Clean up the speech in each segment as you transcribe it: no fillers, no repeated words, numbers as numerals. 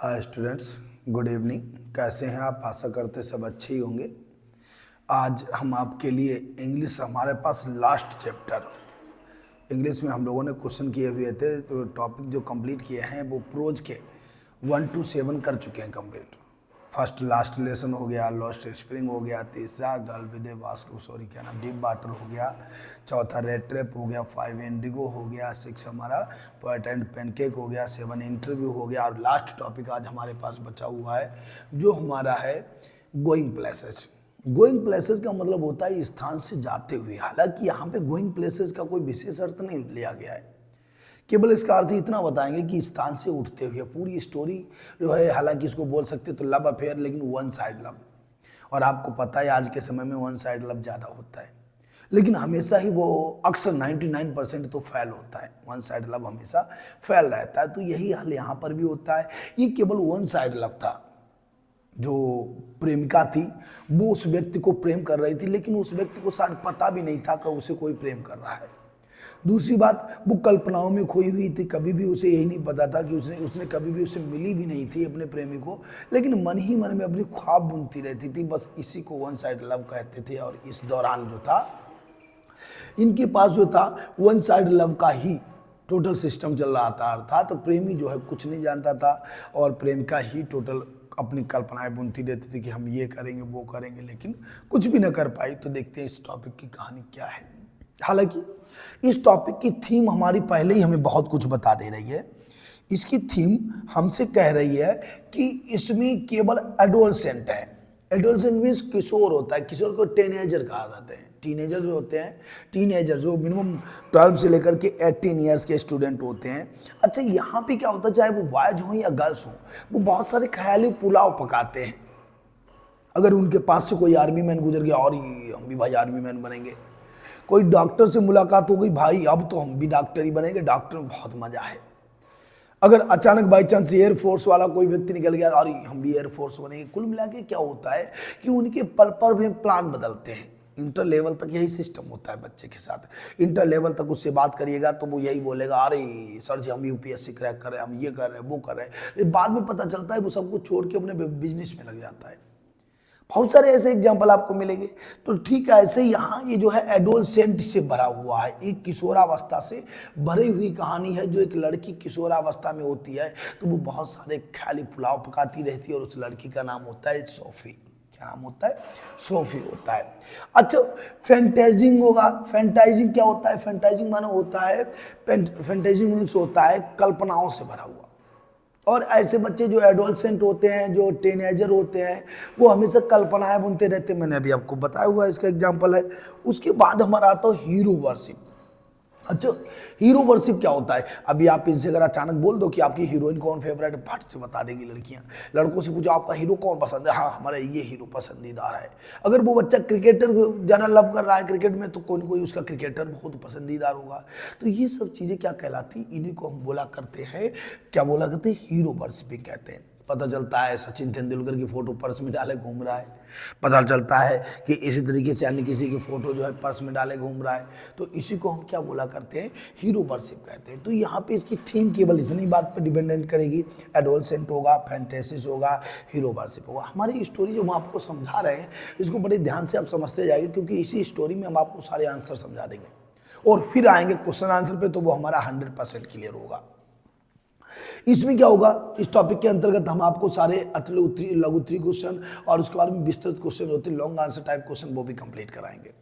Hi students, good evening. कैसे हैं आप? आशा करते सब अच्छे ही होंगे। आज हम आपके लिए इंग्लिश, हमारे पास लास्ट चैप्टर इंग्लिश में हम लोगों ने क्वेश्चन किए हुए थे, तो टॉपिक जो कंप्लीट किए हैं वो प्रोज के 1 to 7 कर चुके हैं कंप्लीट। फर्स्ट लास्ट लेसन हो गया, लॉस्ट स्प्रिंग हो गया, तीसरा girl with A Vasco sorry क्या नाम डीप वाटर हो गया, चौथा रेड ट्रैप हो गया, 5 इंडिगो हो गया, 6 हमारा पोएट एंड पेनकेक हो गया, 7 इंटरव्यू हो गया, और लास्ट टॉपिक आज हमारे पास बचा हुआ है जो हमारा है गोइंग प्लेसेस। गोइंग प्लेसेस का मतलब होता है स्थान से जाते हुए। हालांकि यहाँ पे गोइंग प्लेसेस का कोई विशेष अर्थ नहीं लिया गया है, केवल इसका अर्थ इतना बताएंगे कि स्थान से उठते हुए। पूरी स्टोरी जो है, हालांकि इसको बोल सकते तो लव अफेयर, लेकिन वन साइड लव। और आपको पता है आज के समय में वन साइड लव ज़्यादा होता है, लेकिन हमेशा ही वो अक्सर 99% तो फेल होता है। वन साइड लव हमेशा फेल रहता है, तो यही हाल यहाँ पर भी होता है। ये केवल वन साइड लव था। जो प्रेमिका थी वो उस व्यक्ति को प्रेम कर रही थी, लेकिन उस व्यक्ति को शायद पता भी नहीं था कि उसे कोई प्रेम कर रहा है। दूसरी बात, वो कल्पनाओं में खोई हुई थी। कभी भी उसे यही नहीं पता था कि उसने कभी भी उसे मिली भी नहीं थी अपने प्रेमी को, लेकिन मन ही मन में अपनी ख्वाब बुनती रहती थी। बस इसी को वन साइड लव कहते थे। और इस दौरान जो था, इनके पास जो था वन साइड लव का ही टोटल सिस्टम चल रहा था। अर्थात तो प्रेमी जो है कुछ नहीं जानता था और प्रेमिका ही टोटल अपनी कल्पनाएं बुनती रहती थी कि हम ये करेंगे वो करेंगे, लेकिन कुछ भी न कर पाई। तो देखते हैं इस टॉपिक की कहानी क्या है। हालांकि इस टॉपिक की थीम हमारी पहले ही हमें बहुत कुछ बता दे रही है। इसकी थीम हमसे कह रही है कि इसमें केवल एडोलसेंट है। एडोलसेंट मीन्स किशोर होता है। किशोर को टीनेजर कहा जाता है। टीनेजर जो होते हैं, टीनेजर जो मिनिमम 12 से लेकर के 18 ईयर्स के स्टूडेंट होते हैं। अच्छा, यहाँ पे क्या होता है, चाहे वो बॉयज हों या गर्ल्स हों, वो बहुत सारे ख्याली पुलाव पकाते हैं। अगर उनके पास से कोई आर्मी मैन गुजर गया, और हम भी भाई आर्मी मैन बनेंगे। कोई डॉक्टर से मुलाकात हो गई, भाई अब तो हम भी डॉक्टर ही बनेंगे, डॉक्टर में बहुत मजा है। अगर अचानक बाई चांस एयरफोर्स वाला कोई व्यक्ति निकल गया, और हम भी एयरफोर्स बनेंगे। कुल मिला के क्या होता है कि उनके पल पर भी प्लान बदलते हैं। इंटर लेवल तक यही सिस्टम होता है बच्चे के साथ। इंटर लेवल तक उससे बात करिएगा तो वो यही बोलेगा, अरे सर जी हम यूपीएससी क्रैक कर रहे हैं, हम ये कर रहे हैं, वो कर रहे हैं। लेकिन बाद में पता चलता है वो सब कुछ छोड़ के अपने बिजनेस में लग जाता है। बहुत सारे ऐसे एग्जाम्पल आपको मिलेंगे। तो ठीक है, ऐसे यहाँ ये जो है एडोलसेंट से भरा हुआ है, एक किशोरावस्था से भरी हुई कहानी है। जो एक लड़की किशोरावस्था में होती है तो वो बहुत सारे ख्याली पुलाव पकाती रहती है, और उस लड़की का नाम होता है सोफी। क्या नाम होता है? सोफी होता है। अच्छा, फैंटाइजिंग होगा। फैंटाइजिंग क्या होता है? फैंटाइजिंग माने होता है, फैंटाइजिंग मीन्स होता है कल्पनाओं से भरा हुआ। और ऐसे बच्चे जो एडोलसेंट होते हैं, जो टीनेजर होते हैं, वो हमेशा कल्पनाएं बुनते रहते हैं। मैंने अभी आपको बताया हुआ इसका एग्जांपल है। उसके बाद हमारा आता है हीरो वर्शिप। अच्छा, हीरो वर्शिप क्या होता है? अभी आप इनसे अगर अचानक बोल दो कि आपकी हीरोइन कौन फेवरेट है, फट से बता देंगी लड़कियां। लड़कों से पूछो आपका हीरो कौन पसंद है, हाँ हमारा ये हीरो पसंदीदा है। अगर वो बच्चा क्रिकेटर ज़्यादा लव कर रहा है क्रिकेट में, तो कोई ना कोई उसका क्रिकेटर बहुत पसंदीदा होगा। तो ये सब चीज़ें क्या कहलाती, इन्हीं को हम बोला करते हैं, क्या बोला करते हैं? हीरो वर्शिपिंग कहते हैं। पता चलता है सचिन तेंदुलकर की फोटो पर्स में डाले घूम रहा है। पता चलता है कि इसी तरीके से अन्य किसी की फोटो जो है पर्स में डाले घूम रहा है। तो इसी को हम क्या बोला करते हैं? हीरो वर्शिप कहते हैं। तो यहाँ पे इसकी थीम केवल इतनी बात पर डिपेंडेंट करेगी। एडोलसेंट होगा, फैंटेसिस होगा, हीरो वर्शिप होगा। हमारी स्टोरी जो हम आपको समझा रहे हैं, इसको बड़े ध्यान से आप समझते जाइए, क्योंकि इसी स्टोरी में हम आपको सारे आंसर समझा देंगे। और फिर आएंगे क्वेश्चन आंसर पे, तो वो हमारा 100% क्लियर होगा। इसमें क्या होगा, इस टॉपिक के अंतर्गत हम आपको सारे अतुल उत्तरी, लघु उत्तरी क्वेश्चन और उसके बाद में विस्तृत क्वेश्चन होते हैं, लॉन्ग आंसर टाइप क्वेश्चन, वो भी कंप्लीट कराएंगे।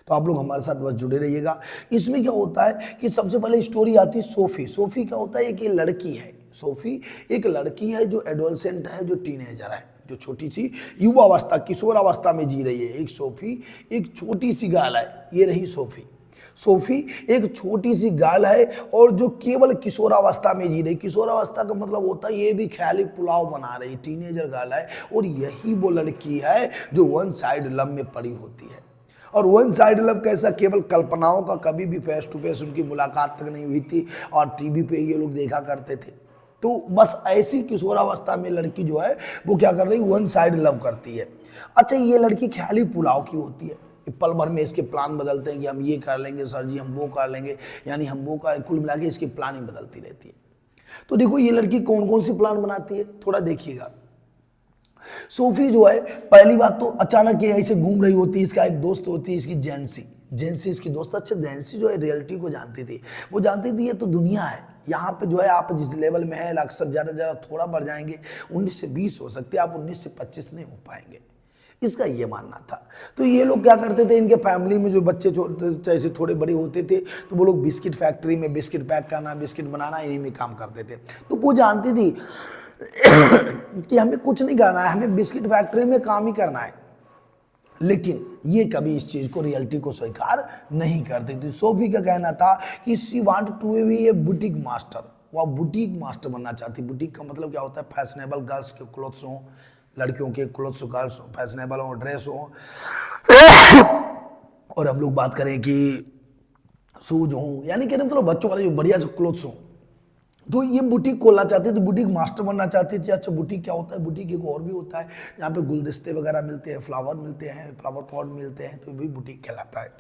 तो आप लोग हमारे साथ बस जुड़े रहिएगा। इसमें क्या होता है कि सबसे पहले स्टोरी आती है सोफी। सोफी क्या होता है? एक ये लड़की है। सोफी एक लड़की है जो एडोलसेंट है, जो टीनेजर है, जो छोटी सी युवावस्था, किशोरावस्था में जी रही है। एक सोफी एक छोटी सी गर्ल है, ये रही सोफी। सोफी एक छोटी सी गर्ल है और जो केवल किशोरावस्था में जी रही। किशोरावस्था का मतलब होता है ये भी ख्याली पुलाव बना रही, टीनेजर गर्ल है। और यही वो लड़की है जो वन साइड लव में पड़ी होती है। और वन साइड लव कैसा? केवल कल्पनाओं का, कभी भी फेस टू फेस उनकी मुलाकात तक नहीं हुई थी, और टीवी पे ये लोग देखा करते थे। तो बस ऐसी किशोरावस्था में लड़की जो है वो क्या कर रही? वन साइड लव करती है। अच्छा, ये लड़की ख्याली पुलाव की होती है। पल भर में इसके प्लान बदलते हैं कि हम ये कर लेंगे सर जी, हम वो कर लेंगे, यानी हम वो कर, कुल मिला के इसकी प्लानिंग बदलती रहती है। तो देखो ये लड़की कौन कौन सी प्लान बनाती है, थोड़ा देखिएगा। सोफी जो है, पहली बात तो अचानक ये ऐसे घूम रही होती है, इसका एक दोस्त होती है इसकी जेंसी, जेंसी इसकी दोस्त। अच्छा जेंसी जो है रियलिटी को जानती थी, वो जानती थी ये तो दुनिया है, यहाँ पे जो है आप जिस लेवल में है अक्सर ज़्यादा थोड़ा बढ़ जाएंगे, 19 से 20 हो सकते हैं, आप 19 से 25 नहीं हो पाएंगे, इसका ये मानना था। तो ये लोग क्या करते थे, इनके फैमिली में जो बच्चे जैसे थोड़े बड़े होते थे तो वो लोग बिस्किट फैक्ट्री में बिस्किट पैक करना, बिस्किट बनाना, इन्हीं में काम करते थे। तो वो जानती थी कि हमें कुछ नहीं करना है, हमें बिस्किट फैक्ट्री में काम ही करना है, लेकिन ये कभी इस चीज को रियलिटी को स्वीकार नहीं करती थी। सोफी का कहना था कि she want to be a boutique master, वह बुटीक मास्टर बनना चाहती। बुटीक का मतलब क्या होता है, फैशनेबल गर्ल्स के क्लोथ्स हो, लड़कियों के क्लोथ्स गर्ल्स फैशनेबल हो, ड्रेस हो, और हम लोग बात करें कि शूज हो, यानी कि मतलब बच्चों वाले जो बढ़िया जो क्लोथ्स हो। तो ये बुटीक खोलना चाहती थी, बुटीक मास्टर बनना चाहती थी। अच्छा बुटीक क्या होता है, बुटीक एक और भी होता है जहाँ पे गुलदस्ते वगैरह मिलते हैं, फ्लावर मिलते हैं, फ्लावर पॉट मिलते हैं, तो भी बुटीक कहलाता है।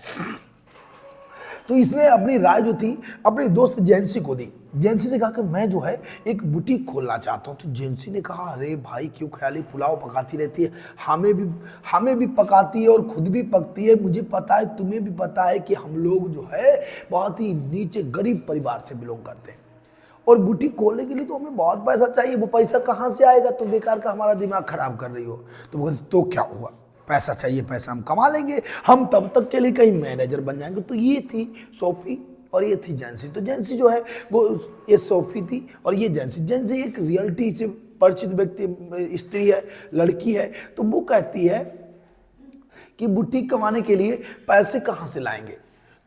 तो इसने अपनी राय जो थी अपने दोस्त जेंसी को दी। जेंसी से कहा कि मैं जो है एक बुटीक खोलना चाहता हूँ। तो जेंसी ने कहा अरे भाई क्यों ख्याली पुलाव पकाती रहती है, हमें भी पकाती है और खुद भी पकती है, मुझे पता है तुम्हें भी पता है कि हम लोग जो है बहुत ही नीचे गरीब परिवार से बिलोंग करते हैं, और बुटीक खोलने के लिए तो हमें बहुत पैसा चाहिए, वो पैसा कहाँ से आएगा, तुम बेकार का हमारा दिमाग खराब कर रही हो। तो वो कहते तो क्या हुआ, पैसा चाहिए, पैसा हम कमा लेंगे, हम तब तक के लिए कहीं मैनेजर बन जाएंगे। तो ये थी सोफी और ये थी जेंसी। तो जेंसी जो है वो ये सोफी थी और ये जेंसी। जेंसी एक रियलिटी से परिचित व्यक्ति स्त्री है, लड़की है। तो वो कहती है कि बुटीक कमाने के लिए पैसे कहाँ से लाएंगे।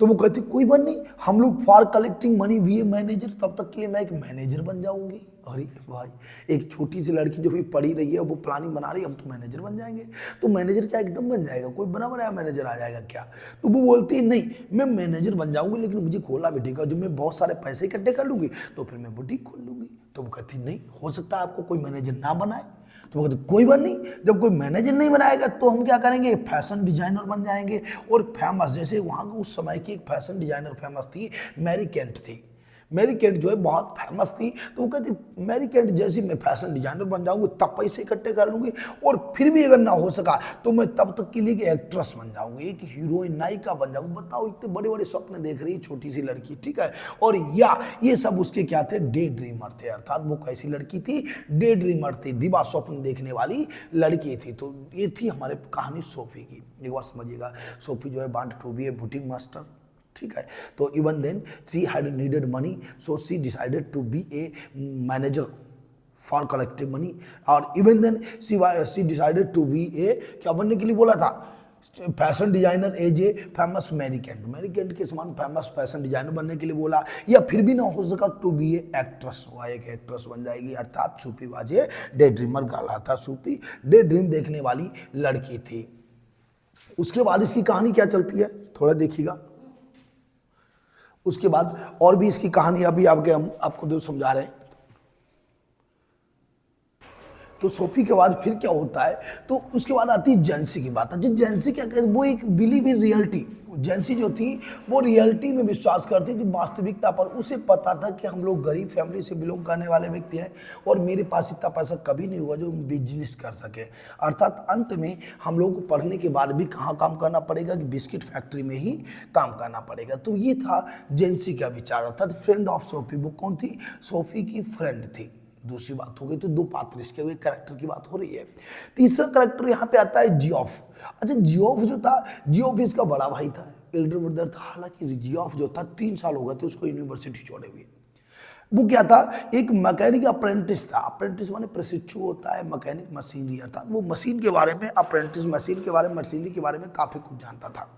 तो वो कहती कोई बात नहीं, हम लोग for collecting money V a manager, तब तक के लिए मैं एक मैनेजर बन जाऊंगी। अरे भाई, एक छोटी सी लड़की जो भी पढ़ी रही है वो प्लानिंग बना रही है, हम तो मैनेजर बन जाएंगे। तो मैनेजर क्या एकदम बन जाएगा, कोई बना बनाया मैनेजर आ जाएगा क्या। तो वो बोलती है नहीं, मैं मैनेजर बन जाऊंगी, लेकिन मुझे खोला बुटीक, जो मैं बहुत सारे पैसे इकट्ठे कर लूंगी तो फिर मैं बुटीक खोल लूंगी। तो वो कहती नहीं, हो सकता है आपको कोई मैनेजर ना बनाए। तो वो कहते कोई बात नहीं, जब कोई मैनेजर नहीं बनाएगा तो हम क्या करेंगे, फैशन डिजाइनर बन जाएंगे। और फेमस, जैसे वहाँ उस समय की एक फैशन डिजाइनर फेमस थी, मैरी केंट थी। मैरी केंट जो है बहुत फेमस थी। तो वो कहती मैरी केंट जैसी मैं फैशन डिजाइनर बन जाऊंगी, तब पैसे इकट्ठे कर लूंगी, और फिर भी अगर ना हो सका तो मैं तब तक के लिए एक एक्ट्रेस बन जाऊंगी, एक हीरोइन नायिका बन जाऊंगी। बताओ इतने बड़े बड़े स्वप्न देख रही छोटी सी लड़की, ठीक है। और या ये सब उसके क्या थे, डे ड्रीमर थे। अर्थात वो कैसी लड़की थी, डे ड्रीमर थी, दिवा स्वप्न देखने वाली लड़की थी। तो ये थी हमारे कहानी सोफी की। एक बार समझिएगा, सोफी जो है want to be a boutique master, ठीक है। तो even then she had needed money, so she decided to be a manager for collective money. और even then she decided to be a, क्या बनने के लिए बोला था, fashion designer as a famous Mary Kent, Mary Kent के समान famous fashion designer बनने के लिए बोला। या फिर भी ना हो सका टू बी ए एक्ट्रेस, वह एक एक्ट्रेस बन जाएगी। अर्थात सूफी वाजे डे ड्रीमर गाला था, सूफी डे ड्रीम देखने वाली लड़की थी। उसके बाद इसकी कहानी क्या चलती है थोड़ा देखिएगा। उसके बाद और भी इसकी कहानी अभी आपको जो समझा रहे हैं। तो सोफी के बाद फिर क्या होता है, तो उसके बाद आती है जेंसी की बात। जेंसी क्या कहते, वो एक बिलीव इन रियलिटी। जेंसी जो थी वो रियलिटी में विश्वास करती थी, वास्तविकता पर। उसे पता था कि हम लोग गरीब फैमिली से बिलोंग करने वाले व्यक्ति हैं और मेरे पास इतना पैसा कभी नहीं हुआ जो बिजनेस कर सके। अर्थात अंत में हम लोग को पढ़ने के बाद भी कहाँ काम करना पड़ेगा, कि बिस्किट फैक्ट्री में ही काम करना पड़ेगा। तो ये था जेंसी का विचार। अर्थात फ्रेंड ऑफ सोफी, वो कौन थी, सोफी की फ्रेंड थी। दूसरी बात हो गई, तो दो पात्र इसके हुए कैरेक्टर की बात हो रही है। तीसरा कैरेक्टर यहाँ पे आता है जियोफ। अच्छा जियोफ जो था, जियोफ इसका बड़ा भाई था, एल्डर ब्रदर था। हालांकि जियोफ जो था 3 साल हो गए थे उसको यूनिवर्सिटी छोड़े हुए। वो क्या था, एक मैकेनिक अप्रेंटिस था। अप्रेंटिस माने प्रशिक्षु होता है, मैकेनिक मशीनरी, अर्थात वो मशीन के बारे में, अप्रेंटिस मशीन के बारे में, मशीनरी के बारे में काफी कुछ जानता था।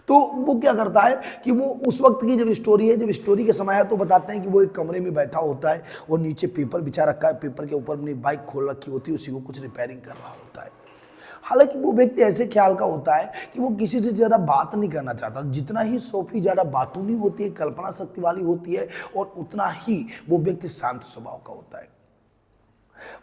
तो वो क्या करता है कि वो उस वक्त की जब स्टोरी है, जब स्टोरी के समय है, तो बताते हैं कि वो एक कमरे में बैठा होता है और नीचे पेपर बिछा रखा है, पेपर के ऊपर अपनी बाइक खोल रखी होती है, उसी को कुछ रिपेयरिंग कर रहा होता है। हालांकि वो व्यक्ति ऐसे ख्याल का होता है कि वो किसी से ज़्यादा बात नहीं करना चाहता। जितना ही सोफी ज़्यादा बातूनी होती है, कल्पना शक्ति वाली होती है, और उतना ही वो व्यक्ति शांत स्वभाव का होता है।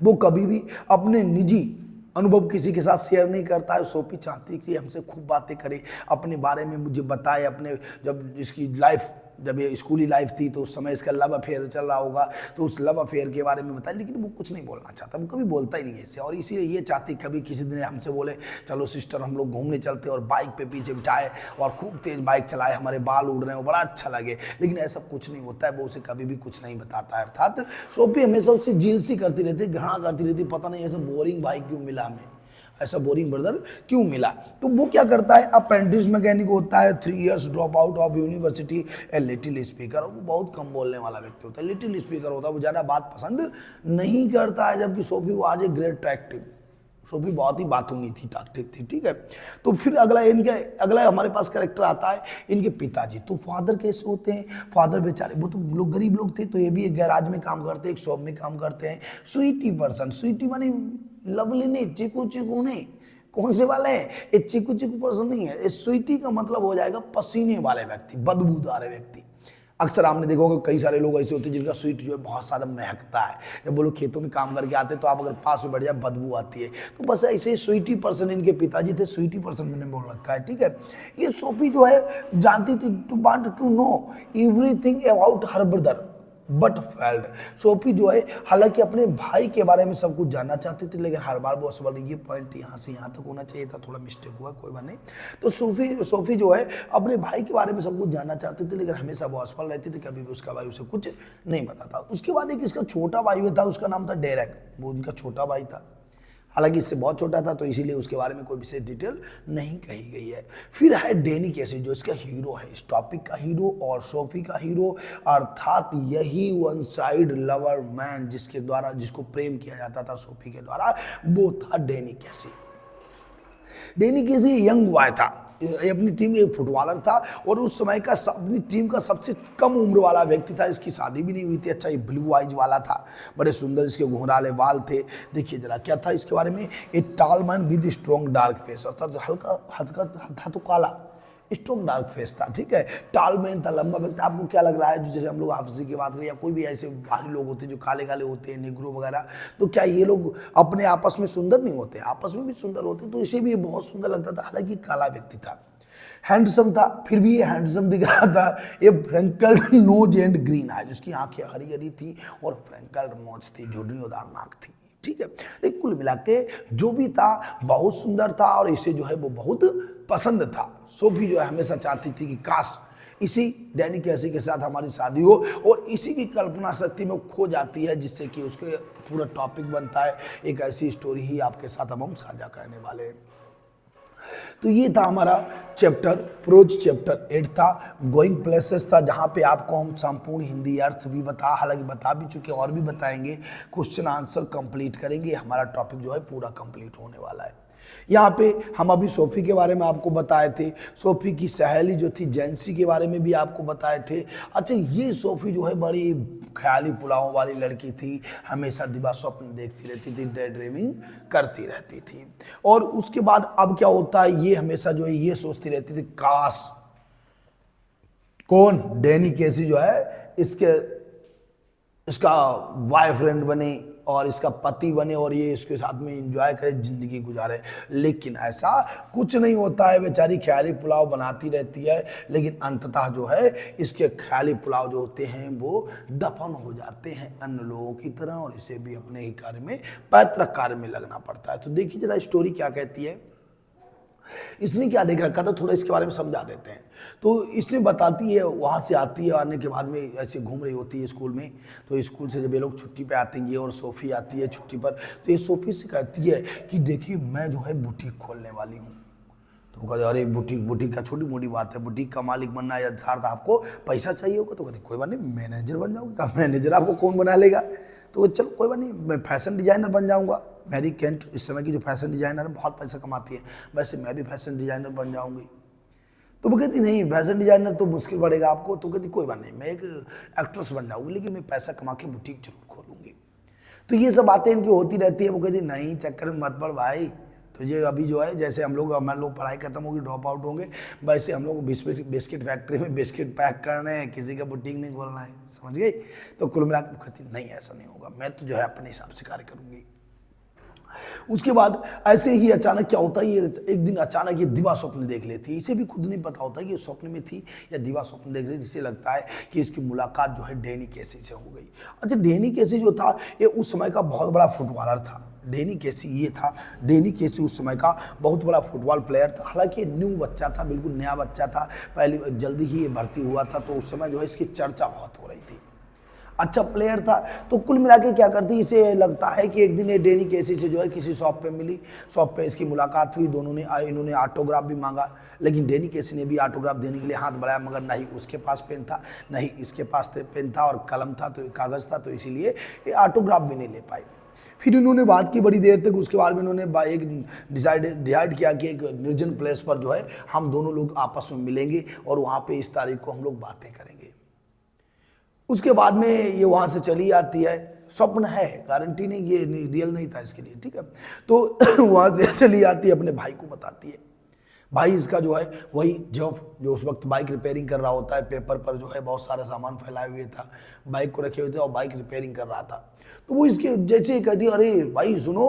वो कभी भी अपने निजी अनुभव किसी के साथ शेयर नहीं करता है। सोफी चाहती है कि हमसे खूब बातें करे, अपने बारे में मुझे बताए, अपने जब इसकी लाइफ जब ये स्कूली लाइफ थी तो उस समय इसका लव अफेयर चल रहा होगा, तो उस लव अफेयर के बारे में बताया, लेकिन वो कुछ नहीं बोलना चाहता, वो कभी बोलता ही नहीं है इससे। और इसीलिए ये चाहती कभी किसी दिन हमसे बोले चलो सिस्टर हम लोग घूमने चलते, और बाइक पे पीछे बिठाए और खूब तेज बाइक चलाए, हमारे बाल उड़ रहे हो, बड़ा अच्छा लगे, लेकिन ऐसा कुछ नहीं होता है, वो उसे कभी भी कुछ नहीं बताता है। अर्थात सोफी हमेशा उससे जीलसी करती रहती, घृणा करती रहती, पता नहीं ऐसा बोरिंग भाई क्यों मिला हमें, ऐसा बोरिंग ब्रदर क्यों मिला। तो वो क्या करता है, अप्रेंटिस मैकेनिक होता है, 3 years drop out of university, a little speaker. वो बहुत कम बोलने वाला व्यक्ति होता है, लिटिल स्पीकर होता है, वो ज़्यादा बात पसंद नहीं करता है, जबकि सोफी वो आज ए ग्रेट अट्रैक्टिव, सोफी बहुत ही बातूनी थी, टाक्टिक थी, ठीक है। तो फिर अगला हमारे पास कैरेक्टर आता है इनके पिताजी। तो फादर कैसे होते हैं, फादर बेचारे वो तो लोग गरीब लोग थे, तो ये भी एक गैराज में काम करते हैं, एक शॉप में काम करते हैं। स्वीटी पर्सन, स्वीटी माने लवली नहीं, चिकू चिकू नहीं, कौन से वाले हैं ये, चिकू चिकू पर्सन नहीं है, इस स्वीटी का मतलब हो जाएगा पसीने वाले व्यक्ति, बदबूदार व्यक्ति। अक्सर आपने देखा होगा कई सारे लोग ऐसे होते हैं जिनका स्वीट जो है बहुत ज़्यादा महकता है, जब वो लोग खेतों में काम करके आते हैं तो आप अगर पास में बैठ जाए बदबू आती है। तो बस ऐसे स्वीटी पर्सन इनके पिताजी थे, स्वीटी पर्सन मैंने बोल रखा है, ठीक है। ये सोफी जो है जानती थी to want to know everything about her brother but failed. Sophie जो है हालांकि अपने भाई के बारे में सब कुछ जानना चाहती थी, लेकिन हर बार वो असफल, ये पॉइंट यहाँ से यहाँ तक होना चाहिए था, थोड़ा मिस्टेक हुआ, कोई बात नहीं। तो सोफी जो है अपने भाई के बारे में सब कुछ जानना चाहती थी, लेकिन हमेशा वो असफल रहती थी, कभी भी उसका भाई उसे कुछ नहीं बताता। उसके बाद एक इसका छोटा भाई था, उसका नाम था डेरेक, वो उनका छोटा भाई था, हालांकि इससे बहुत छोटा था, तो इसीलिए उसके बारे में कोई विशेष डिटेल नहीं कही गई है। फिर है डेनी कैसी, जो इसका हीरो है, इस टॉपिक का हीरो और सोफी का हीरो, अर्थात यही वन साइड लवर मैन जिसको प्रेम किया जाता था सोफी के द्वारा, वो था डेनी कैसी। डेनी कैसी यंग बॉय था, अपनी टीम में एक फुटबॉलर था, और उस समय का अपनी टीम का सबसे कम उम्र वाला व्यक्ति था। इसकी शादी भी नहीं हुई थी। अच्छा, ये ब्लू आइज वाला था, बड़े सुंदर इसके घुंघराले बाल थे। देखिए जरा क्या था इसके बारे में, a tall man with strong dark face, अर्थात हल्का था तो काला, स्ट्रॉन्ग डार्क फेस था, ठीक है। टॉल मैन था, लंबा व्यक्ति। आपको क्या लग रहा है, जैसे हम लोग आपसी की बात करें या कोई भी ऐसे भारी लोग होते हैं जो काले काले होते हैं, निग्रो वगैरह, तो क्या ये लोग अपने आपस में सुंदर नहीं होते, आपस में भी सुंदर होते, तो इसे भी बहुत सुंदर लगता था, हालांकि काला व्यक्ति था। हैंडसम था, फिर भी ये हैंडसम दिख रहा था। ये फ्रैंकल्ड नोज एंड ग्रीन आइज, उसकी आंखें हरी हरी थी और फ्रैंकल्ड नोज थी, झुर्रीदार नाक थी, ठीक है। लेकिन कुल मिला के जो भी था बहुत सुंदर था, और इसे जो है वो बहुत पसंद था। सोफी जो है हमेशा चाहती थी कि काश इसी डैनी कैसी के साथ हमारी शादी हो, और इसी की कल्पना शक्ति में खो जाती है, जिससे कि उसके पूरा टॉपिक बनता है। एक ऐसी स्टोरी ही आपके साथ हम साझा करने वाले हैं। तो ये था हमारा चैप्टर प्रोज, चैप्टर 8 था, गोइंग प्लेसेस था, जहाँ पे आपको हम संपूर्ण हिंदी अर्थ भी हालांकि बता भी चुके और भी बताएंगे, क्वेश्चन आंसर कंप्लीट करेंगे, हमारा टॉपिक जो है पूरा कंप्लीट होने वाला है। यहाँ पे हम अभी सोफी के बारे में आपको बताए थे, सोफी की सहेली जो थी जैंसी के बारे में भी आपको बताए थे। अच्छा, ये सोफी जो है बड़ी ख्याली पुलाव वाली लड़की थी, हमेशा दिवा स्वप्न देखती रहती थी, डे ड्रीमिंग करती रहती थी। और उसके बाद अब क्या होता है, ये हमेशा जो है ये सोचती रहती थी काश कौन डैनी कैसी जो है इसका बॉयफ्रेंड बने और इसका पति बने, और ये इसके साथ में एंजॉय करे, जिंदगी गुजारे। लेकिन ऐसा कुछ नहीं होता है, बेचारी ख्याली पुलाव बनाती रहती है, लेकिन अंततः जो है इसके ख्याली पुलाव जो होते हैं वो दफन हो जाते हैं अन्य लोगों की तरह, और इसे भी अपने ही कार्य में, पैतृक कार्य में लगना पड़ता है। तो देखिए जरा स्टोरी क्या कहती है। इसने क्या देख रखा था, थोड़ा इसके बारे में समझा देते हैं। तो इसने बताती है, वहाँ से आती है, आने के बाद में ऐसे घूम रही होती है स्कूल में। तो स्कूल से जब ये लोग छुट्टी पे आते हैं और सोफी आती है छुट्टी पर, तो ये सोफी से कहती है कि देखिए मैं जो है बुटीक खोलने वाली हूँ। तो वो कहते अरे बुटीक का छोटी मोटी बात है, बुटीक का मालिक बनना है, यथार्थ आपको पैसा चाहिए होगा। तो कहते कोई बात नहीं, मैनेजर बन जाऊँगी। कहा मैनेजर आपको कौन बना लेगा। तो चलो कोई बात नहीं, मैं फैशन डिजाइनर बन जाऊँगा। मैरी केंट इस समय की जो फैशन डिजाइनर है बहुत पैसा कमाती है, वैसे मैं भी फैशन डिजाइनर बन जाऊँगी। तो वो कहती नहीं, फैशन डिजाइनर तो मुश्किल पड़ेगा आपको। तो कहती कोई बात नहीं, मैं एक एक्ट्रेस बन जाऊँगी, लेकिन मैं पैसा कमा के बुटीक जरूर खोलूँगी। तो ये सब बातें इनकी होती रहती है। वो कहती नहीं, चक्कर में मत पड़ भाई, तुझे अभी जो है जैसे हम लोग पढ़ाई खत्म होगी, ड्रॉप आउट होंगे, वैसे हम लोग बिस्किट फैक्ट्री में बिस्किट पैक करने हैं, किसी का बुटीक नहीं खोलना है, समझ गई। तो कुल मिलाकर कहती नहीं, ऐसा नहीं होगा, मैं तो जो है अपने हिसाब से कार्य करूँगी। उसके बाद ऐसे ही अचानक क्या होता है, ये एक दिन अचानक ये दिवा स्वप्न देख लेती है। इसे भी खुद नहीं पता होता कि ये स्वप्न में थी या दिवा स्वप्न देख रही, जिससे लगता है कि इसकी मुलाकात जो है डैनी केसी से हो गई। अच्छा, डैनी केसी जो था ये उस समय का बहुत बड़ा फुटबॉलर था। डैनी केसी ये था, डैनी केसी उस समय का बहुत बड़ा फुटबॉल प्लेयर था। हालांकि न्यू बच्चा था, बिल्कुल नया बच्चा था, पहले जल्दी ही ये भर्ती हुआ था, तो उस समय जो है इसकी चर्चा बहुत हो रही थी। अच्छा प्लेयर था। तो कुल मिला के क्या करती, इसे लगता है कि एक दिन ये डैनी केसी से जो है किसी शॉप पे मिली, शॉप पे इसकी मुलाकात हुई, दोनों ने इन्होंने ऑटोग्राफ भी मांगा, लेकिन डैनी केसी ने भी ऑटोग्राफ देने के लिए हाथ बढ़ाया, मगर ना ही उसके पास पेन था, ना ही इसके पास पेन था, और कलम था तो कागज़ था, तो इसीलिए ये ऑटोग्राफ भी नहीं ले पाई। फिर इन्होंने बात की बड़ी देर तक। उसके बाद में इन्होंने एक डिसाइड किया कि एक निर्जन प्लेस पर जो है हम दोनों लोग आपस में मिलेंगे और वहाँ पे इस तारीख को हम लोग बातें करेंगे। उसके बाद में ये वहाँ से चली आती है, स्वप्न है, गारंटी नहीं, ये रियल नहीं था इसके लिए, ठीक है। तो वहाँ से चली आती है, अपने भाई को बताती है। भाई इसका जो है वही जेफ, जो उस वक्त बाइक रिपेयरिंग कर रहा होता है, पेपर पर जो है बहुत सारा सामान फैलाए हुए था, बाइक को रखे हुए थे और बाइक रिपेयरिंग कर रहा था। तो वो इसके जैसे ही कहती, अरे भाई सुनो,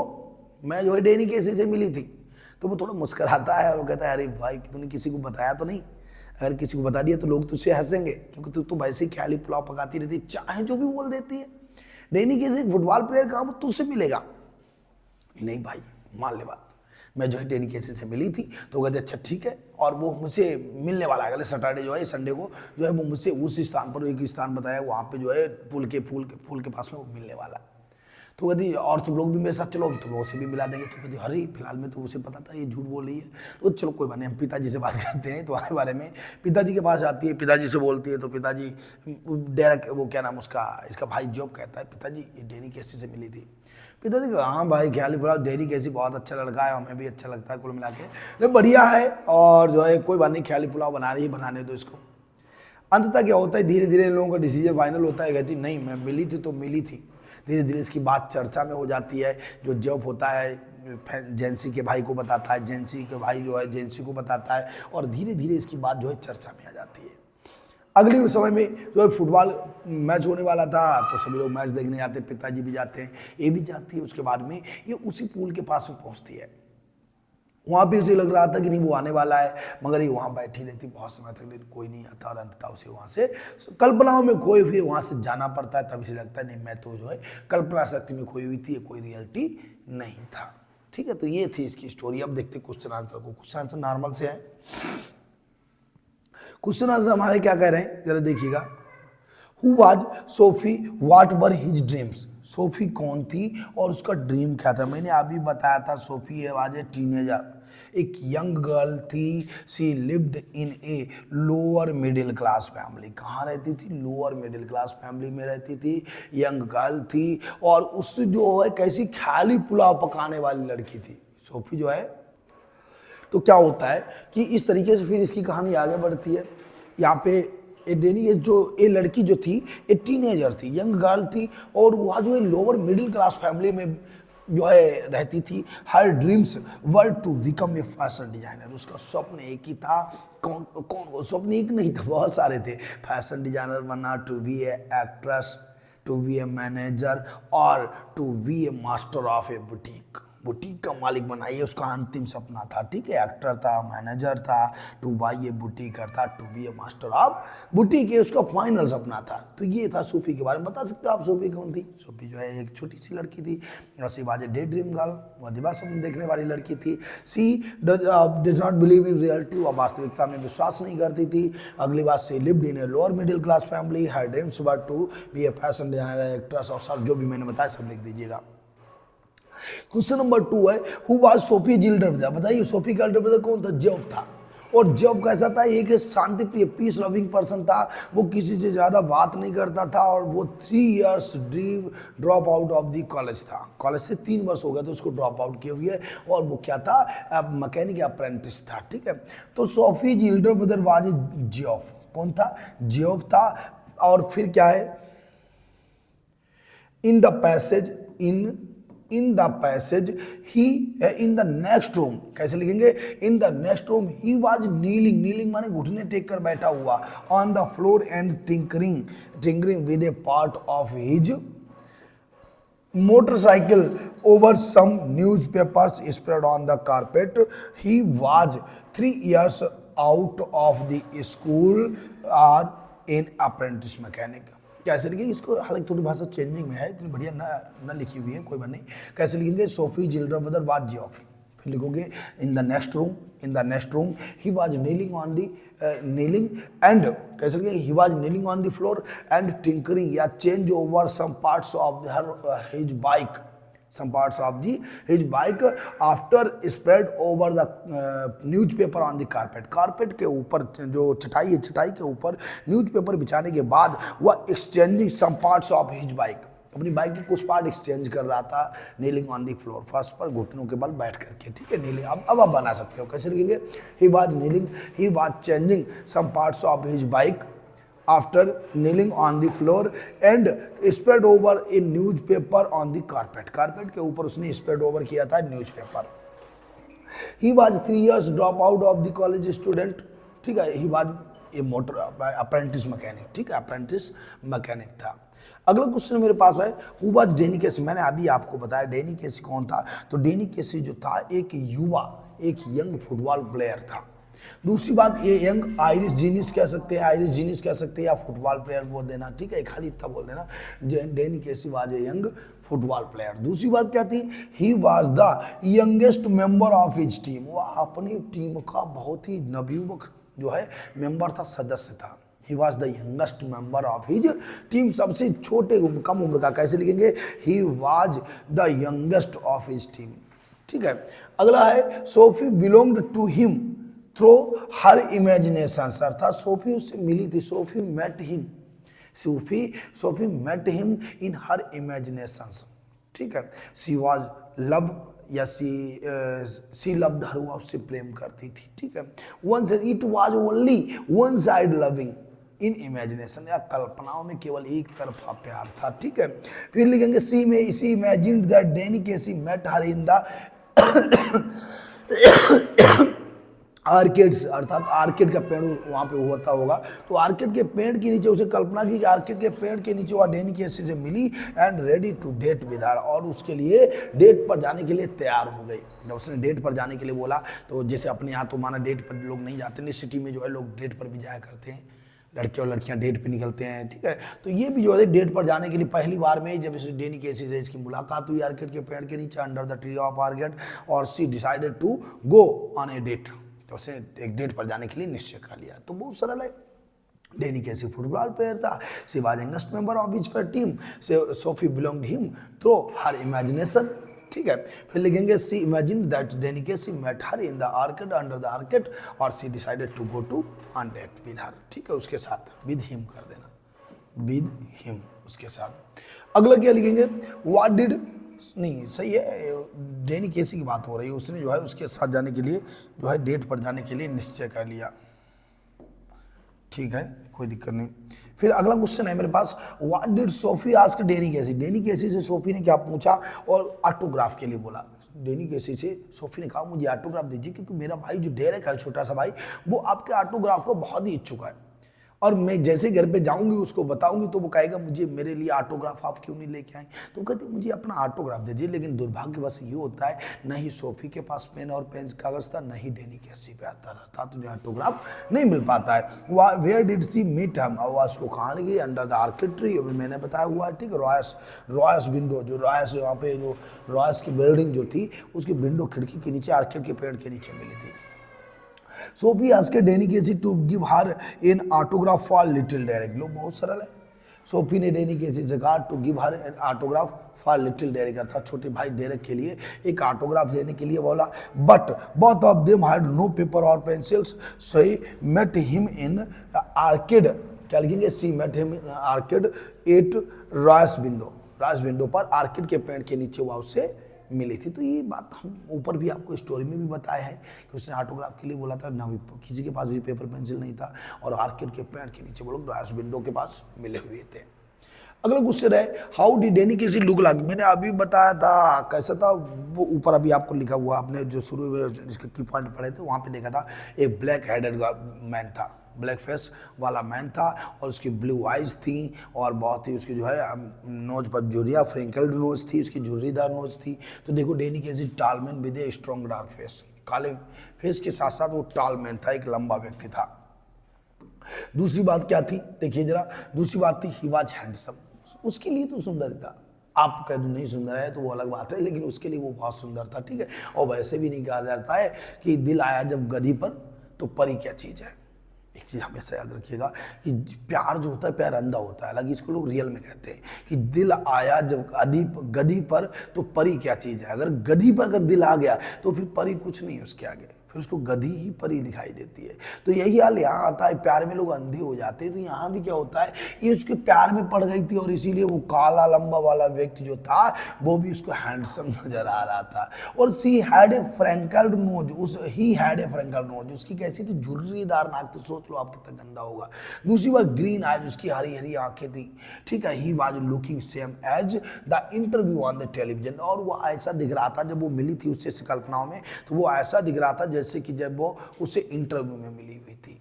मैं जो है डैनी केसी से मिली थी। तो वो थोड़ा मुस्कुराता है और वो कहता है, अरे भाई तूने किसी को बताया तो नहीं? अगर किसी को बता दिया तो लोग तुझसे हंसेंगे, क्योंकि तू तो वैसे ही ख्याली पुलाव पकाती रहती, चाहे जो भी बोल देती है। डैनी केसी फुटबॉल प्लेयर का, वो तुझसे मिलेगा? नहीं भाई, मान ले बात, मैं जो है डैनी केसी से मिली थी। तो वो कहते अच्छा ठीक है, और वो मुझसे मिलने वाला है अगले सैटरडे जो है, संडे को जो है वो मुझसे उस स्थान पर, एक स्थान बताया, वहाँ पे जो है फूल के पास में वो मिलने वाला है। तो कहती और तुम लोग भी मेरे साथ चलो, तुम लोग से भी मिला देंगे। तो कहती अरे फिलहाल में तो उसे पता था ये झूठ बोल रही है, तो चलो कोई बात नहीं, हम पिताजी से बात करते हैं तुम्हारे बारे में। पिताजी के पास आती है, पिताजी से बोलती है, तो पिताजी डायरेक्ट, वो क्या नाम उसका, इसका भाई जॉब कहता है, पिताजी ये डैनी केसी से मिली थी। पिताजी कहा हाँ भाई, ख्याल ही डैनी केसी बहुत अच्छा लड़का है, हमें भी अच्छा लगता है, कुल मिला के बढ़िया है, और जो है कोई बात नहीं, ख्याली पुलाव बना रही है, बनाने दो इसको। अंततः क्या होता है, धीरे धीरे इन लोगों का डिसीजन फाइनल होता है। कहती नहीं, मैं मिली थी तो मिली थी। धीरे धीरे इसकी बात चर्चा में हो जाती है। जो जॉब होता है जेंसी के भाई को बताता है, जेंसी के भाई जो है जेंसी को बताता है, और धीरे धीरे इसकी बात जो है चर्चा में आ जाती है। अगले समय में जो है फुटबॉल मैच होने वाला था, तो सभी लोग मैच देखने जाते हैं, पिताजी भी जाते हैं, ये भी जाती है। उसके बाद में ये उसी पूल के पास में पहुँचती है। वहाँ पे उसे लग रहा था कि नहीं वो आने वाला है, मगर ये वहाँ बैठी रहती बहुत समय तक, लेकिन कोई नहीं आता, और अंततः उसे वहाँ से कल्पनाओं में खोए हुए वहाँ से जाना पड़ता है। तब इसे लगता है नहीं, मैं तो जो है कल्पना शक्ति में खोई हुई थी, कोई रियलिटी नहीं था। ठीक है, तो ये थी इसकी स्टोरी। अब देखते क्वेश्चन आंसर को। क्वेश्चन आंसर नॉर्मल से है। क्वेश्चन आंसर हमारे क्या कह रहे हैं, जरा देखिएगा। Who was Sophie? What were his dreams? Sophie कौन थी और उसका ड्रीम क्या था? मैंने अभी बताया था, सोफी वाज ए टीनेजर, एक यंग गर्ल थी। She lived in a lower middle class family. कहाँ रहती थी? लोअर मिडिल क्लास फैमिली में रहती थी, यंग गर्ल थी, और उससे जो है कैसी ख्याली पुलाव पकाने वाली लड़की थी सोफी जो है। तो क्या होता है कि इस तरीके से फिर इसकी कहानी आगे बढ़ती है। यहाँ पे ये लड़की जो थी, ये टीनेजर थी, यंग गर्ल थी, और वह जो है लोअर मिडिल क्लास फैमिली में जो है रहती थी। Her dreams were to become a fashion designer. उसका स्वप्न एक ही था। कौन स्वप्न एक नहीं था, बहुत सारे थे। फैशन डिजाइनर बनना, to be a actress, to be a manager, और to be a master of a boutique. Boutique का मालिक बनना, ये उसका अंतिम सपना था। ठीक है, एक्टर था, मैनेजर था, टू बाई ए बुटीकर था, to be a master of boutique, ये उसका फाइनल सपना था। तो ये था सोफी के बारे में। बता सकते हो आप सोफी कौन थी? सोफी जो है एक छोटी सी लड़की थी, she was a daydream girl, वह दिवा स्वप्न देखने वाली लड़की थी। She does not believe in reality, वह वास्तविकता में विश्वास नहीं करती थी। अगली बात, she lived in a lower middle class family, her dreams were to be a fashion designer, actress, और सब जो भी मैंने बताया सब लिख दीजिएगा। क्वेश्चन नंबर 2 है, हु वाज सोफी जिल्डर ब्रदर? बताइए सोफी का एल्डर ब्रदर कौन था? जेफ था। और जेफ कैसा था? एक शांति प्रिय, पीस लविंग पर्सन था। वो किसी से ज़्यादा बात नहीं करता था, और वो 3 years drop out of the college था। कॉलेज से 3 वर्ष हो गए थे उसको ड्रॉप आउट किए हुए, और वो क्या था? मैकेनिक अप्रेंटिस था। ठीक है, तो सोफी जिल्डर ब्रदर वाज जेफ। कौन था? जेफ था। और फिर क्या है? In the passage, in the passage he, in the next room, कैसे लिखेंगे? In the next room he was kneeling माने घुटने टेक कर बैठा हुआ, on the floor and tinkering with A part of his motorcycle over some newspapers spread on the carpet. He was 3 years out of the school or in apprentice mechanic. कैसे लिखेंगे इसको, हालांकि थोड़ी भाषा चेंजिंग में है, इतनी बढ़िया ना लिखी हुई है, कोई बात नहीं। कैसे लिखेंगे, सोफी जिल्डर ब्रदर वाज जियोफ, फिर लिखोगे in the next room he was kneeling on the kneeling and कैसे लिखेंगे, he was kneeling on the floor and tinkering या change over some parts of his bike after spread over the newspaper on the carpet. Carpet के ऊपर जो चटाई है, चटाई के ऊपर न्यूज़पेपर बिछाने के बाद वह exchanging some parts of his bike, अपनी बाइक के कुछ पार्ट एक्सचेंज कर रहा था। नीलिंग ऑन दी फ्लोर, फर्श पर घुटनों के बल बैठ करके, ठीक है। नीलिंग अब आप बना सकते हो, कैसे लिखेंगे, he was changing some parts of his bike after kneeling on the floor and spread over in newspaper on the carpet, carpet के ऊपर उसने स्प्रेड ओवर किया था newspaper. He was 3 years drop out of the college student, ठीक है। He was a motor apprentice mechanic, ठीक है, apprentice mechanic था। अगला क्वेश्चन मेरे पास है, हु वाज डेनी केसी। मैंने अभी आपको बताया डेनी केसी कौन था, तो डेनी केसी जो था एक युवा, एक यंग फुटबॉल प्लेयर था। दूसरी बात, ये यंग आयरिश जीनियस कह सकते हैं, या फुटबॉल प्लेयर बोल देना, ठीक है, खाली इतना बोल देना, Danny Casey was a young football player. दूसरी बात क्या थी, he was the youngest member of his team, वह अपनी टीम का बहुत ही नवयुवक जो है मेंबर था, सदस्य था। He was the youngest member of his team, सबसे छोटे कम उम्र का, कैसे लिखेंगे, he was the youngest of his team, ठीक है। अगला है, Sophie belonged to him through her imaginations, अर्थात सोफी उससे मिली थी, Sophie met him in her imaginations, ठीक है। she was love या सी लव्ड हर, वह उससे प्रेम करती थी, ठीक है। One side, it was only one side loving in imagination, या कल्पनाओं में केवल एक तरफा प्यार था, ठीक है। फिर लिखेंगे, she imagined that Danny Casey met her in the orchids, अर्थात आर्किड का पेड़ वहाँ पे होता होगा, तो आर्किड के पेड़ के नीचे उसे कल्पना की कि आर्किड के पेड़ के नीचे वह डेनी केसी से मिली and ready to date with her, और उसके लिए डेट पर जाने के लिए तैयार हो गई। जब उसने डेट पर जाने के लिए बोला, तो जैसे अपने यहाँ तो माना डेट पर लोग नहीं जाते, नहीं, सिटी में जो है लोग डेट पर भी जाया करते हैं, लड़के और लड़कियां डेट पे निकलते हैं, ठीक है। तो ये भी जो है डेट पर जाने के लिए पहली बार में जब इस डेनी केसी से इसकी मुलाकात हुई आर्किड के पेड़ के नीचे under the tree of orchid, और she decided to go on a date, तो उसने एक डेट पर जाने के लिए निश्चय कर लिया। तो बहुत सरल है, डेनी केसी फुटबॉल प्लेयर था, she was youngest member of his team, Sophie belonged him through her imagination, ठीक है। फिर लिखेंगे, she imagine that Danny Casey met her in the orchid under the orchid, और she decided to go to on date with her, ठीक है, उसके साथ, with him कर देना, विद हिम, उसके साथ। अगला क्या लिखेंगे, व्हाट डिड, नहीं सही है, डेनी केसी की बात हो रही है, उसने जो है उसके साथ जाने के लिए जो है डेट पर जाने के लिए निश्चय कर लिया, ठीक है, कोई दिक्कत नहीं। फिर अगला क्वेश्चन है मेरे पास, what did Sophie ask deny KC, deny Casey से सोफी ने क्या पूछा और ऑटोग्राफ के लिए बोला। डेनी केसी से सोफी ने कहा, मुझे ऑटोग्राफ दीजिए, क्योंकि मेरा भाई जो डेरेक है, छोटा सा भाई, वो आपके ऑटोग्राफ को बहुत ही इच्छुक है, और मैं जैसे घर पे जाऊंगी उसको बताऊंगी तो वो कहेगा मुझे मेरे लिए ऑटोग्राफ आप क्यों नहीं लेके आए। तो कहते मुझे अपना ऑटोग्राफ दीजिए, लेकिन दुर्भाग्यवश ये होता है, न ही सोफी के पास पेन और पेन कागज था, न ही डेनी केसी पे आता रहता, तो ऑटोग्राफ नहीं मिल पाता है। वेयर डिड सी मीट हम, और उसको कहाँ गई, अंडर द आर्किड ट्री, अभी मैंने बताया हुआ है, ठीक है। रॉयस विंडो, जो रॉयस वहाँ पे जो रॉयस की बिल्डिंग जो थी, उसकी विंडो खिड़की के नीचे आर्किड के पेड़ के नीचे मिली थी। Sophie asked Danny Casey to give her an autograph for little Derek, लो बहुत सरल है। सोफी ने डेनी केसी से कहा to give her an autograph for little Derek, अर्थात छोटे भाई डेरेक के लिए एक ऑटोग्राफ देने के लिए बोला। But both of them had no paper और pencils, so he met him in orchid, क्या लिखेंगे, she met him in orchid at Royce window पर आर्किड के पेड़ के नीचे वह उससे मिली थी। तो ये बात हम ऊपर भी आपको स्टोरी में भी बताया है कि उसने ऑटोग्राफ के लिए बोला था, ना किसी के पास भी पेपर पेंसिल नहीं था, और आर्किड के पेड़ के नीचे वो लोग रॉयस विंडो के पास मिले हुए थे। अगला क्वेश्चन है, how did Danny Casey look like, मैंने अभी बताया था कैसा था, वो ऊपर अभी आपको लिखा हुआ, आपने जो शुरू में जिसके की पॉइंट पढ़े थे वहाँ पे देखा था, एक ब्लैक हेडेड मैन था, ब्लैक फेस वाला मैन था और उसकी ब्लू आइज थी और बहुत ही उसकी जो है नोज पर झुर्रियाँ फ्रिंकल्ड नोज थी, उसकी झुर्रीदार नोज थी। तो देखो डेनी केसी टाल man with a strong dark face, काले फेस के साथ साथ वो टाल मैन था, एक लंबा व्यक्ति था। दूसरी बात क्या थी देखिए जरा, दूसरी बात थी ही वाज हैंडसम, उसके लिए तो सुंदर था। आप कह दो नहीं सुंदर है तो वो अलग बात है, लेकिन उसके लिए वो बहुत सुंदर था, ठीक है। और वैसे भी नहीं कहा जाता है कि दिल आया जब गधी पर तो परी क्या चीज़ है। एक चीज़ हमेशा याद रखिएगा कि प्यार जो होता है प्यार अंधा होता है, हालांकि इसको लोग रियल में कहते हैं कि दिल आया जब गधी पर तो परी क्या चीज़ है। अगर गधी पर अगर दिल आ गया तो फिर परी कुछ नहीं है उसके आगे, फिर उसको गधी ही परी दिखाई देती है। तो यही हाल यहाँ आता है, प्यार में लोग अंधे हो जाते हैं। तो यहाँ भी क्या होता है, ये उसके प्यार में पड़ गई थी और इसीलिए वो काला लंबा वाला व्यक्ति जो था वो भी उसको हैंडसम नजर आ रहा था। और she had a freckled nose, he had a freckled nose, उसकी कैसी थी, झुर्रीदार नाक थी। सोच लो आप कितना गंदा होगा। दूसरी बात ग्रीन आइज, उसकी हरी हरी आंखें थी, ठीक है। He was looking same as the interview on the television, और वो ऐसा दिख रहा था जब वो मिली थी उससे कल्पनाओं में, तो वो ऐसा दिख रहा था जैसे कि जब वो उसे इंटरव्यू में मिली हुई थी,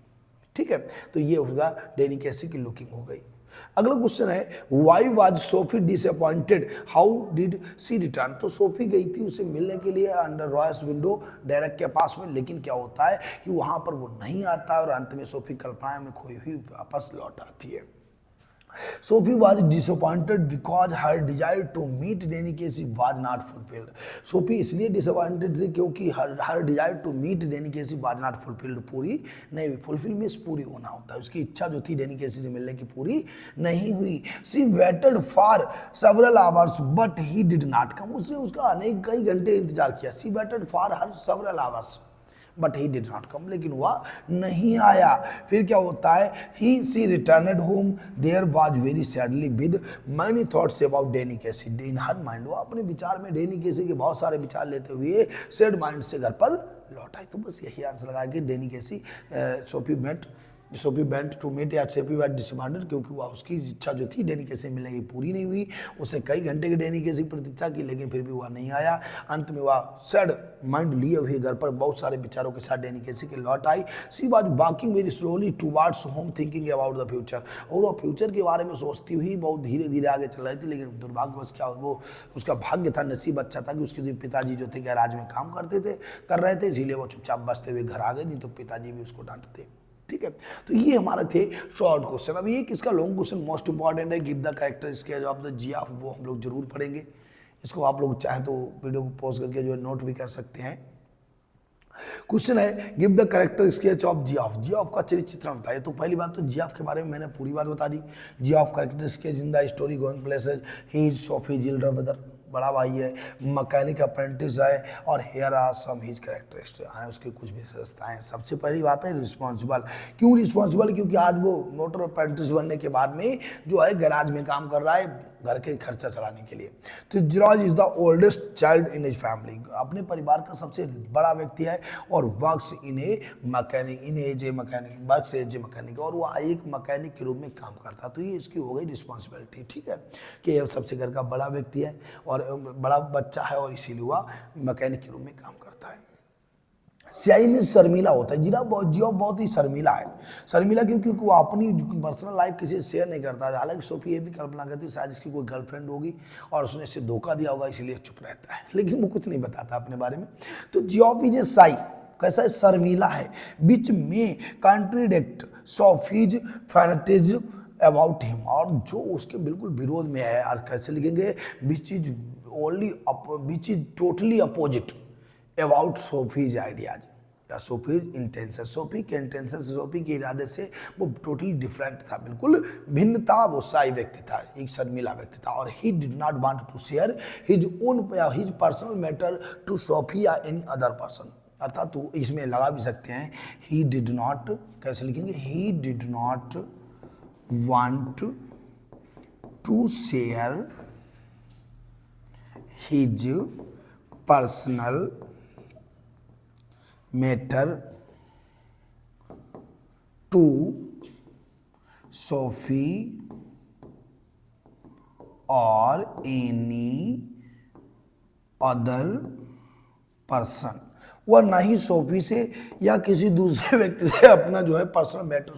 ठीक है। तो ये होगा डेनी केसी की लुकिंग हो गई। अगला क्वेश्चन है why was Sophie disappointed, how did she return. तो सोफी गई थी उसे मिलने के लिए अंडर रॉयस विंडो डायरेक्ट के पास में, लेकिन क्या होता है कि वहां पर वो नहीं आता और अंत में सोफी कल्पना में खोई हुई वापस लौट आती है। Sophie was disappointed because her desire to meet Danny Casey was not fulfilled. Sophie इसलिए disappointed थी क्योंकि her desire to meet Danny Casey was not fulfilled, पूरी नहीं हुई। फुलफिल मीन्स पूरी होना होता है, उसकी इच्छा जो थी डेनी केसी से मिलने की पूरी नहीं हुई। She waited for several hours but he did not come. उसने उसका अनेक कई घंटे इंतजार किया। She waited for her several hours but he did not come, लेकिन वह नहीं आया। फिर क्या होता है, he she returned home, there was very sadly with many thoughts about Danny Casey in her mind. वो अपने विचार में डेनी केसी के बहुत सारे विचार लेते हुए सैड माइंड से घर पर लौट आई। तो बस यही आंसर लगा कि डेनी केसी सोफी बेंट टू मीट या सोफी वेट डिसअपॉइंटेड, क्योंकि वह उसकी इच्छा जो थी डेनी केसी मिलने की पूरी नहीं हुई। उसे कई घंटे की डेनी केसी प्रतीक्षा की, लेकिन फिर भी वह नहीं आया। अंत में वह सैड माइंड लिए हुए घर पर बहुत सारे विचारों के साथ डेनी केसी के लौट आई। She was walking very slowly towards home thinking about the future, और वह फ्यूचर के बारे में सोचती हुई बहुत धीरे धीरे आगे चल रही थी। लेकिन दुर्भाग्यवश क्या वो उसका भाग्य था, नसीब अच्छा था कि उसके पिताजी जो थे गैराज में काम कर रहे थे, इसीलिए वो चुपचाप बसते हुए घर आ गए, नहीं तो पिताजी भी उसको डांटते, ठीक है। तो ये हमारे थे शॉर्ट क्वेश्चन। अब ये किसका लॉन्ग क्वेश्चन मोस्ट इंपॉर्टेंट है, give the characteristics of the giraffe, वो हम लोग जरूर पढ़ेंगे। इसको आप लोग चाहे तो वीडियो को पॉज करके जो है नोट भी कर सकते हैं। क्वेश्चन है give the characteristics of giraffe, giraffe का चरित्र चित्रण बताइए। तो पहली बात तो जिराफ के बारे में मैंने पूरी बात बता दी। जिराफ characteristics in the story going places, he is Sophie जिल्डर ब्रदर, बड़ा भाई है, मैकेनिक अप्रेंटिस है, और here are some his characteristics हैं, उसकी कुछ विशेषताएं। सबसे पहली बात है रिस्पॉन्सिबल। क्यों रिस्पॉन्सिबल, क्योंकि आज वो मोटर अप्रेंटिस बनने के बाद में जो है गैराज में काम कर रहा है घर के खर्चा चलाने के लिए। तो जिराज is the oldest child in his family, अपने परिवार का सबसे बड़ा व्यक्ति है, और works in a mechanic in as a mechanic, works as a mechanic, और वह एक मैकेनिक के रूप में काम करता। तो ये इसकी हो गई रिस्पॉन्सिबिलिटी, ठीक है, कि ये सबसे घर का बड़ा व्यक्ति है और बड़ा बच्चा है, और इसीलिए वह मैकेनिक के रूप में काम करता है। स्याही में शर्मीला होता है, जिराफ बहुत ही शर्मीला है। शर्मीला क्योंकि वो अपनी पर्सनल लाइफ किसी से शेयर नहीं करता है। हालांकि सोफी ये भी कल्पना करती है शायद इसकी कोई गर्लफ्रेंड होगी और उसने इससे धोखा दिया होगा, इसीलिए चुप रहता है, लेकिन वो कुछ नहीं बताता अपने बारे में। तो जिराफ इज ए शाई, कैसा है, शर्मीला है, बीच में contradict Sophie's fanaticism about him, और जो उसके बिल्कुल विरोध में है। आज कैसे लिखेंगे, which is totally opposite about Sophie's ideas या सोफीज इंटेंशन। सोफी के इंटेंशन से, सोफी के इरादे से वो टोटली डिफरेंट था, बिल्कुल भिन्न था। वो शाई व्यक्ति था, एक शर्मिला व्यक्ति था, और he did not want to share his personal matter to Sophie या एनी अदर पर्सन। अर्थात तो इसमें लगा भी सकते हैं ही डिड नॉट, कैसे लिखेंगे, he did not want to share his personal matter to Sophie और एनी अदर पर्सन। वह ना ही सोफी से या किसी दूसरे व्यक्ति से अपना जो है पर्सनल मैटर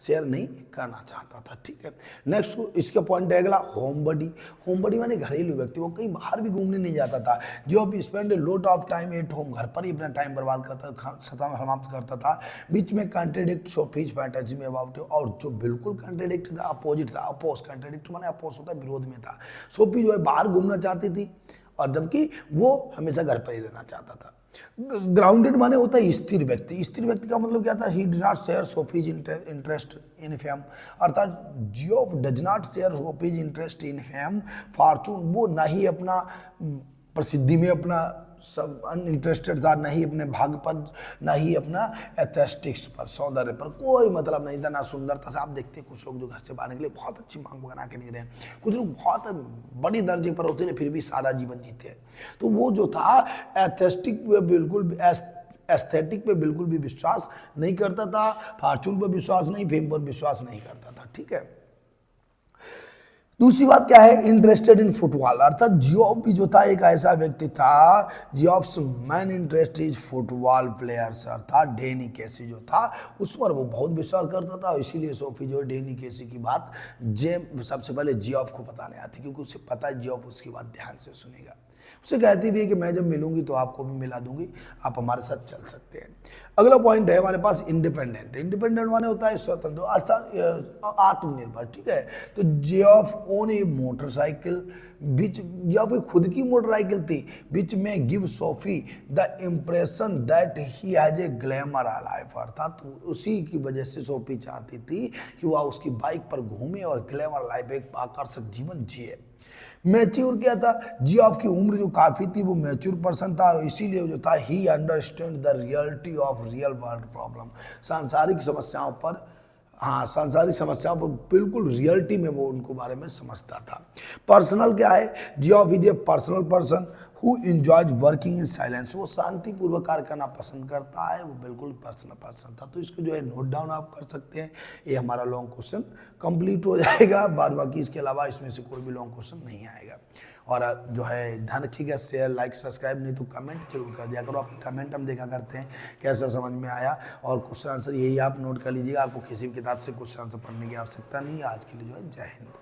शेयर नहीं करना चाहता था। ठीक है, नेक्स्ट इसका पॉइंट है अगला, होम बडी। होम बडी माने घरेलू व्यक्ति, वो कहीं बाहर भी घूमने नहीं जाता था। जो spend lot of time at home, घर पर ही अपना टाइम बर्बाद करता, समाप्त करता था। बीच में कंट्रेडिक्ट सोफीज फैंटेसी में अबाउट, और जो बिल्कुल कंट्रेडिक्ट था, अपोजिट था, अपोज, कंट्रेडिक्ट माने अपोज होता है, विरोध में था। सोफी जो है बाहर घूमना चाहती थी और जबकि वो हमेशा घर पर ही रहना चाहता था। ग्राउंडेड माने होता है स्थिर व्यक्ति। स्थिर व्यक्ति का मतलब क्या था, he does not share Sophie's interest in fame, अर्थात Geoff does not share Sophie's interest in fame fortune, वो ना ही अपना प्रसिद्धि में अपना सब अनइंटरेस्टेड था, ना ही अपने भाग पर, ना ही अपना एस्थेटिक्स पर, सौंदर्य पर कोई मतलब नहीं था, ना सुंदरता से। आप देखते हैं कुछ लोग जो घर से बाहर निकले बहुत अच्छी मांग बना के नहीं रहे, कुछ लोग बहुत बड़ी दर्जे पर होते हैं फिर भी सादा जीवन जीते हैं। तो वो जो था एस्थेटिक पे बिल्कुल एस्थेटिक पे बिल्कुल भी विश्वास नहीं करता था, फॉर्चून पर विश्वास नहीं, फेम पर विश्वास नहीं करता था। ठीक है, दूसरी बात क्या है, इंटरेस्टेड इन फुटबॉल, अर्थात जियोफ भी जो था एक ऐसा व्यक्ति था, Geoff's main interest is football players, अर्थात डेनी केसी जो था उस पर वो बहुत विश्वास करता था। इसीलिए सोफी जो डेनी केसी की बात सबसे पहले जियोफ को बताने आती, क्योंकि उसे पता है जियोफ उसकी बात ध्यान से सुनेगा। उसे कहती भी है कि मैं जब मिलूंगी तो आपको भी मिला दूंगी, आप हमारे साथ चल सकते हैं। अगला पॉइंट है हमारे पास इंडिपेंडेंट। इंडिपेंडेंट माने होता है स्वतंत्र, अर्थात आत्मनिर्भर। ठीक है, तो जियोफ ओन ए मोटरसाइकिल, बीच या कोई खुद की मोटरसाइकिल थी, बीच में give Sophie the impression that he has a glamour life, अर्थात उसी की वजह से सोफी चाहती थी कि वह उसकी बाइक पर घूमे और ग्लैमर लाइफ, एक आकर्षक जीवन जिए। मैच्योर क्या था, जियोफ की उम्र जो काफ़ी थी, वो मैच्योर पर्सन था, इसीलिए जो था ही understand the reality of real world problem, सांसारिक समस्याओं पर, हाँ सांसारिक समस्याओं पर बिल्कुल रियलिटी में वो उनको बारे में समझता था। पर्सनल क्या है, Geoff is a personal person who enjoys working in silence, वो शांतिपूर्वक कार्य करना पसंद करता है, वो बिल्कुल पर्सनल पर्सन था। तो इसको जो है नोट डाउन आप कर सकते हैं। ये हमारा लॉन्ग क्वेश्चन कंप्लीट हो जाएगा, बाद बाकी इसके अलावा इसमें से कोई भी लॉन्ग क्वेश्चन नहीं आएगा। और जो है ध्यान रखिएगा, शेयर लाइक सब्सक्राइब, नहीं तो कमेंट जरूर कर दिया करो। आपके कमेंट हम देखा करते हैं कैसा समझ में आया, और क्वेश्चन आंसर यही आप नोट कर लीजिएगा। आपको किसी भी किताब से क्वेश्चन आंसर पढ़ने की आवश्यकता नहीं है। आज के लिए जो है जय हिंद।